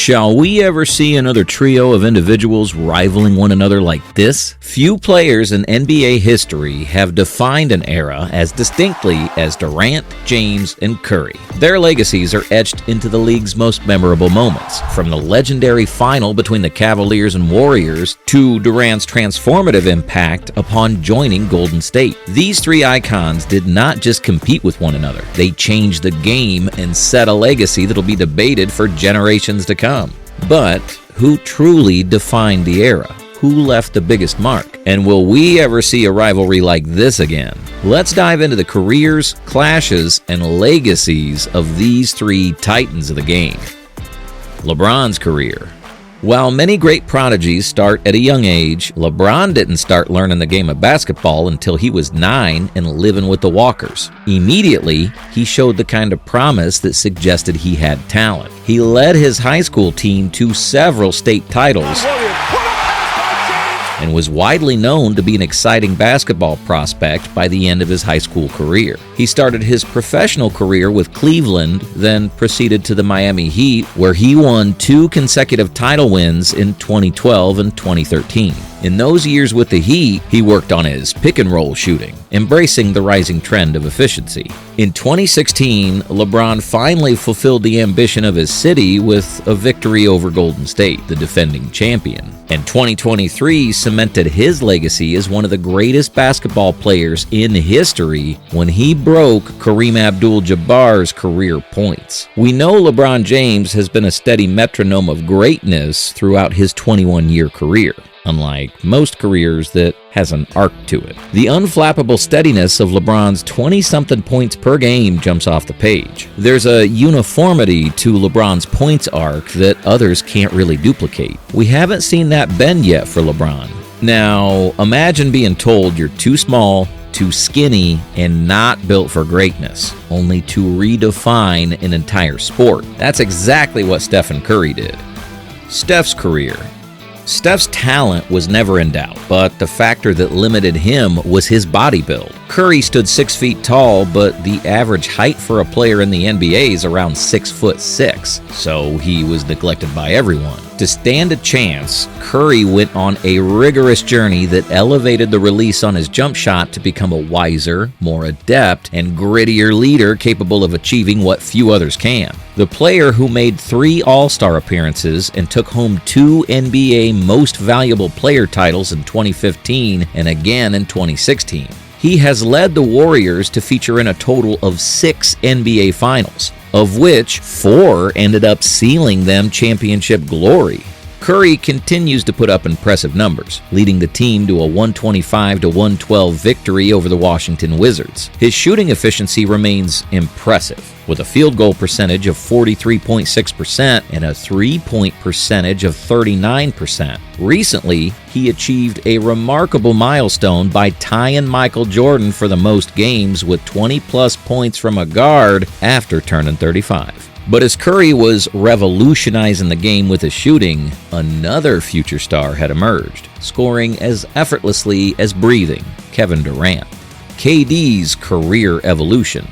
Shall we ever see another trio of individuals rivaling one another like this? Few players in NBA history have defined an era as distinctly as Durant, James, and Curry. Their legacies are etched into the league's most memorable moments, from the legendary final between the Cavaliers and Warriors to Durant's transformative impact upon joining Golden State. These three icons did not just compete with one another, they changed the game and set a legacy that'll be debated for generations to come. But who truly defined the era? Who left the biggest mark? And will we ever see a rivalry like this again? Let's dive into the careers, clashes, and legacies of these three titans of the game. LeBron's career. While many great prodigies start at a young age, LeBron didn't start learning the game of basketball until he was 9 and living with the Walkers. Immediately, he showed the kind of promise that suggested he had talent. He led his high school team to several state titles and was widely known to be an exciting basketball prospect by the end of his high school career. He started his professional career with Cleveland, then proceeded to the Miami Heat, where he won 2 consecutive title wins in 2012 and 2013. In those years with the Heat, he worked on his pick-and-roll shooting, embracing the rising trend of efficiency. In 2016, LeBron finally fulfilled the ambition of his city with a victory over Golden State, the defending champion. And 2023 cemented his legacy as one of the greatest basketball players in history when he broke Kareem Abdul-Jabbar's career points. We know LeBron James has been a steady metronome of greatness throughout his 21-year career, unlike most careers that has an arc to it. The unflappable steadiness of LeBron's 20-something points per game jumps off the page. There's a uniformity to LeBron's points arc that others can't really duplicate. We haven't seen that bend yet for LeBron. Now, imagine being told you're too small, too skinny, and not built for greatness, only to redefine an entire sport. That's exactly what Stephen Curry did. Steph's career. Steph's talent was never in doubt, but the factor that limited him was his body build. Curry stood 6 feet tall, but the average height for a player in the NBA is around 6'6", so he was neglected by everyone. To stand a chance, Curry went on a rigorous journey that elevated the release on his jump shot to become a wiser, more adept, and grittier leader capable of achieving what few others can. The player who made 3 All-Star appearances and took home 2 NBA Most Valuable Player titles in 2015 and again in 2016. He has led the Warriors to feature in a total of 6 NBA Finals, of which 4 ended up sealing them championship glory. Curry continues to put up impressive numbers, leading the team to a 125-112 victory over the Washington Wizards. His shooting efficiency remains impressive, with a field goal percentage of 43.6% and a three-point percentage of 39%. Recently, he achieved a remarkable milestone by tying Michael Jordan for the most games with 20-plus points from a guard after turning 35. But as Curry was revolutionizing the game with his shooting, another future star had emerged, scoring as effortlessly as breathing, Kevin Durant. KD's career evolution.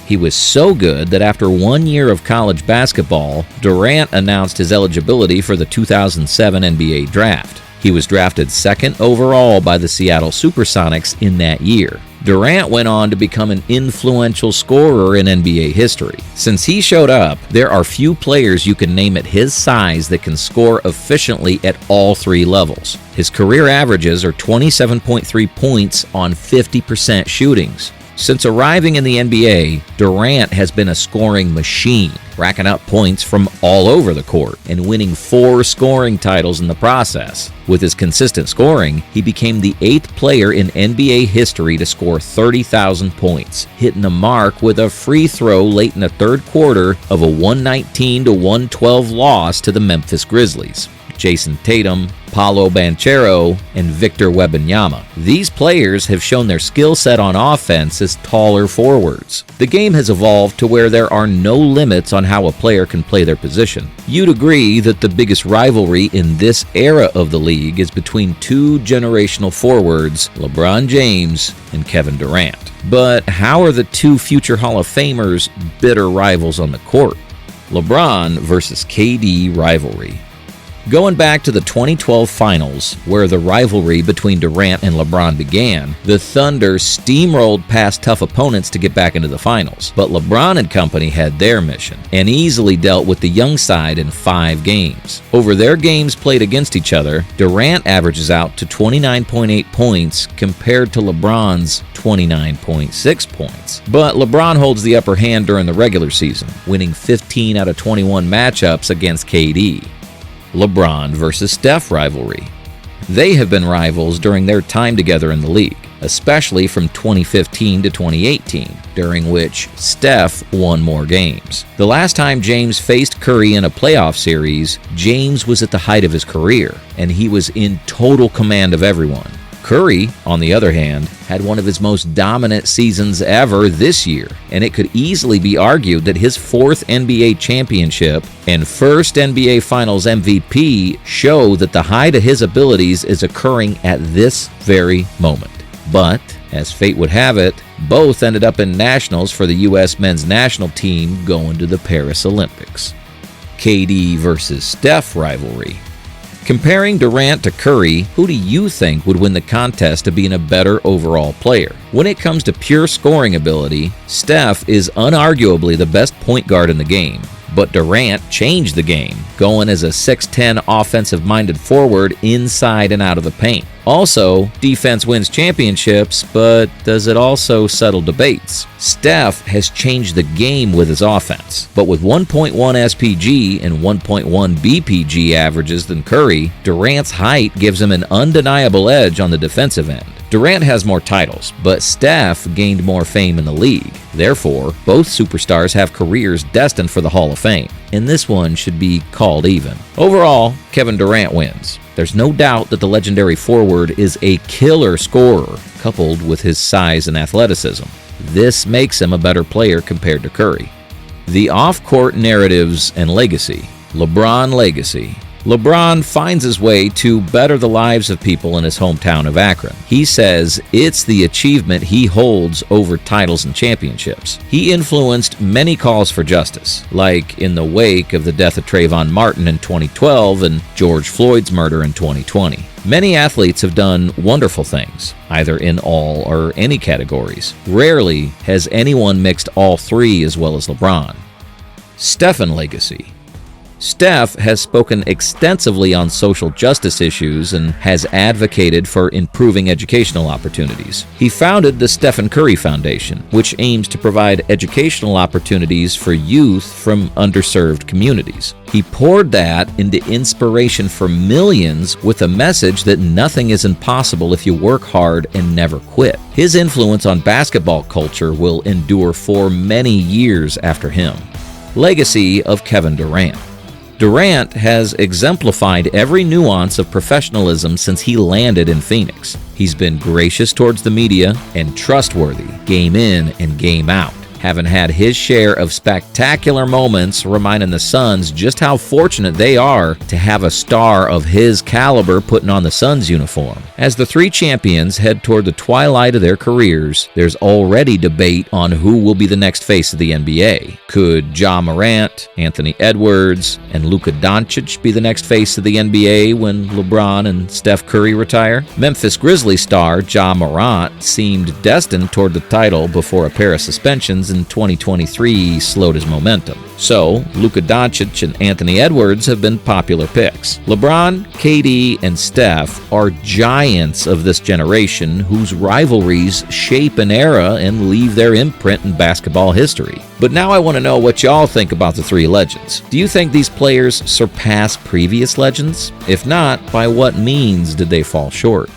He was so good that after 1 year of college basketball, Durant announced his eligibility for the 2007 NBA Draft. He was drafted 2nd overall by the Seattle Supersonics in that year. Durant went on to become an influential scorer in NBA history. Since he showed up, there are few players you can name at his size that can score efficiently at all 3 levels. His career averages are 27.3 points on 50% shootings. Since arriving in the NBA, Durant has been a scoring machine, racking up points from all over the court and winning 4 scoring titles in the process. With his consistent scoring, he became the 8th player in NBA history to score 30,000 points, hitting the mark with a free throw late in the 3rd quarter of a 119-112 loss to the Memphis Grizzlies. Jason Tatum, Paolo Banchero, and Victor Wembanyama. These players have shown their skill set on offense as taller forwards. The game has evolved to where there are no limits on how a player can play their position. You'd agree that the biggest rivalry in this era of the league is between 2 generational forwards, LeBron James and Kevin Durant. But how are the 2 future Hall of Famers bitter rivals on the court? LeBron versus KD rivalry. Going back to the 2012 finals, where the rivalry between Durant and LeBron began, the Thunder steamrolled past tough opponents to get back into the finals. But LeBron and company had their mission, and easily dealt with the young side in 5 games. Over their games played against each other, Durant averages out to 29.8 points compared to LeBron's 29.6 points. But LeBron holds the upper hand during the regular season, winning 15 out of 21 matchups against KD. LeBron versus Steph rivalry. They have been rivals during their time together in the league, especially from 2015 to 2018, during which Steph won more games. The last time James faced Curry in a playoff series, James was at the height of his career, and he was in total command of everyone. Curry, on the other hand, had one of his most dominant seasons ever this year, and it could easily be argued that his 4th NBA championship and first NBA Finals MVP show that the height of his abilities is occurring at this very moment. But, as fate would have it, both ended up in nationals for the U.S. men's national team going to the Paris Olympics. KD versus Steph rivalry. Comparing Durant to Curry, who do you think would win the contest to being a better overall player? When it comes to pure scoring ability, Steph is unarguably the best point guard in the game. But Durant changed the game, going as a 6'10" offensive-minded forward inside and out of the paint. Also, defense wins championships, but does it also settle debates? Steph has changed the game with his offense, but with 1.1 SPG and 1.1 BPG averages than Curry, Durant's height gives him an undeniable edge on the defensive end. Durant has more titles, but Steph gained more fame in the league. Therefore, both superstars have careers destined for the Hall of Fame, and this one should be called even. Overall, Kevin Durant wins. There's no doubt that the legendary forward is a killer scorer, coupled with his size and athleticism. This makes him a better player compared to Curry. The off-court narratives and legacy. LeBron legacy. LeBron finds his way to better the lives of people in his hometown of Akron. He says it's the achievement he holds over titles and championships. He influenced many calls for justice, like in the wake of the death of Trayvon Martin in 2012 and George Floyd's murder in 2020. Many athletes have done wonderful things, either in all or any categories. Rarely has anyone mixed all 3 as well as LeBron. Stephen legacy. Steph has spoken extensively on social justice issues and has advocated for improving educational opportunities. He founded the Stephen Curry Foundation, which aims to provide educational opportunities for youth from underserved communities. He poured that into inspiration for millions with a message that nothing is impossible if you work hard and never quit. His influence on basketball culture will endure for many years after him. Legacy of Kevin Durant. Durant has exemplified every nuance of professionalism since he landed in Phoenix. He's been gracious towards the media and trustworthy, game in and game out, having had his share of spectacular moments reminding the Suns just how fortunate they are to have a star of his caliber putting on the Suns uniform. As the 3 champions head toward the twilight of their careers, there's already debate on who will be the next face of the NBA. Could Ja Morant, Anthony Edwards, and Luka Doncic be the next face of the NBA when LeBron and Steph Curry retire? Memphis Grizzlies star Ja Morant seemed destined toward the title before a pair of suspensions in 2023 slowed his momentum. So, Luka Doncic and Anthony Edwards have been popular picks. LeBron, KD, and Steph are giants of this generation whose rivalries shape an era and leave their imprint in basketball history. But now I want to know what y'all think about the 3 legends. Do you think these players surpass previous legends? If not, by what means did they fall short?